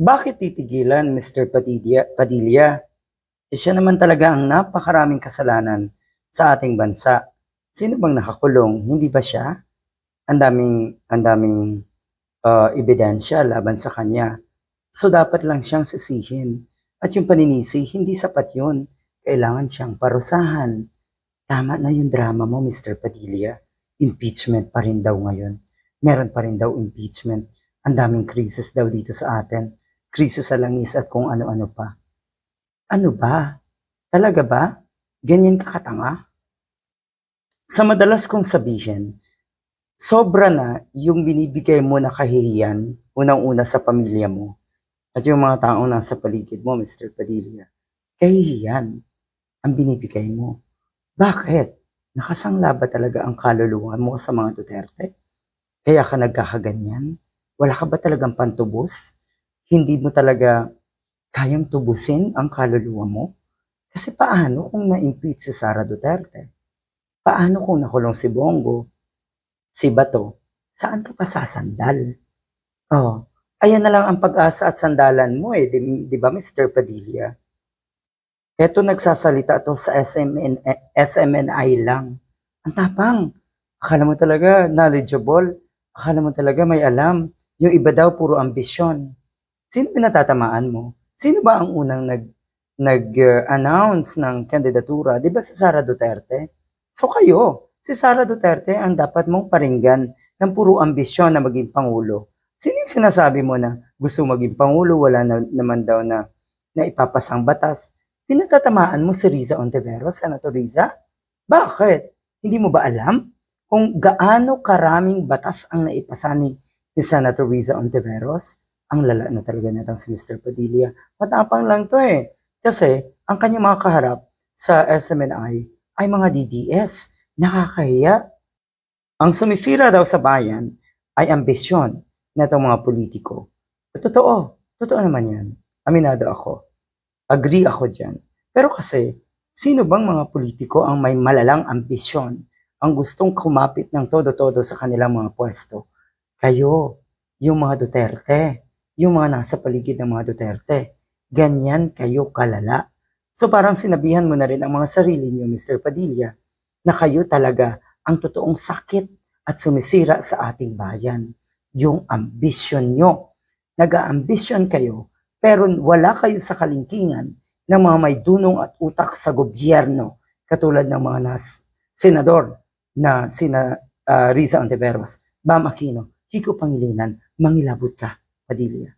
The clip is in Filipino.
Bakit titigilan, Mr. Padilla? Siya naman talaga ang napakaraming kasalanan sa ating bansa. Sino bang nakakulong? Hindi ba siya? Ang daming ebidensya laban sa kanya. So dapat lang siyang sisihin. At yung paninisi, hindi sapat yun. Kailangan siyang parusahan. Tama na yung drama mo, Mr. Padilla. Impeachment pa rin daw ngayon. Meron pa rin daw impeachment. Ang daming krisis daw dito sa atin. Krisis sa langis at kung ano-ano pa. Ano ba? Talaga ba? Ganyan ka katanga? Sa madalas kong sabihin, sobra na yung binibigay mo na kahihiyan, unang-una sa pamilya mo, at yung mga taong nasa paligid mo, Mr. Padilla. Kahihiyan ang binibigay mo. Bakit? Nakasangla ba talaga ang kaluluwa mo sa mga Duterte? Kaya ka nagkakaganyan? Wala ka ba talagang pantubos? Hindi mo talaga kayang tubusin ang kaluluwa mo? Kasi paano kung na-impeach si Sara Duterte? Paano kung nakulong si Bongo, si Bato? Saan ka pa sasandal? Oh, ayan na lang ang pag-asa at sandalan mo di ba Mr. Padilla? Eto nagsasalita to sa SMNI lang. Ang tapang. Akala mo talaga knowledgeable. Akala mo talaga may alam. Yung iba daw puro ambisyon. Sino pinatatamaan mo? Sino ba ang unang nag-announce ng kandidatura? Di ba si Sara Duterte? So kayo, si Sara Duterte ang dapat mong paringgan ng puro ambisyon na maging Pangulo. Sino yung sinasabi mo na gusto maging Pangulo, wala naman daw na ipapasang batas? Pinatatamaan mo si Riza Ontiveros, Senator Riza? Bakit? Hindi mo ba alam kung gaano karaming batas ang naipasa ni Senator Riza Ontiveros? Ang lala na talaga natang si Mr. Padilla. Matapang lang to eh. Kasi ang kanyang mga kaharap sa SMNI ay mga DDS. Nakakahiya. Ang sumisira daw sa bayan ay ambisyon na itong mga politiko. Totoo. Totoo naman yan. Aminado ako. Agree ako dyan. Pero kasi, sino bang mga politiko ang may malalang ambisyon, ang gustong kumapit ng todo-todo sa kanilang mga pwesto? Kayo, yung mga Duterte, yung mga nasa paligid ng mga Duterte. Ganyan kayo kalala. So parang sinabihan mo na rin ang mga sarili niyo, Mr. Padilla, na kayo talaga ang totoong sakit at sumisira sa ating bayan. Yung ambisyon nyo. Nag-aambisyon kayo, pero wala kayo sa kalingkingan ng mga may dunong at utak sa gobyerno, katulad ng mga senador na sina Riza Ontiveros, Bam Aquino, Kiko Pangilinan, mangilabot ka, Padilla.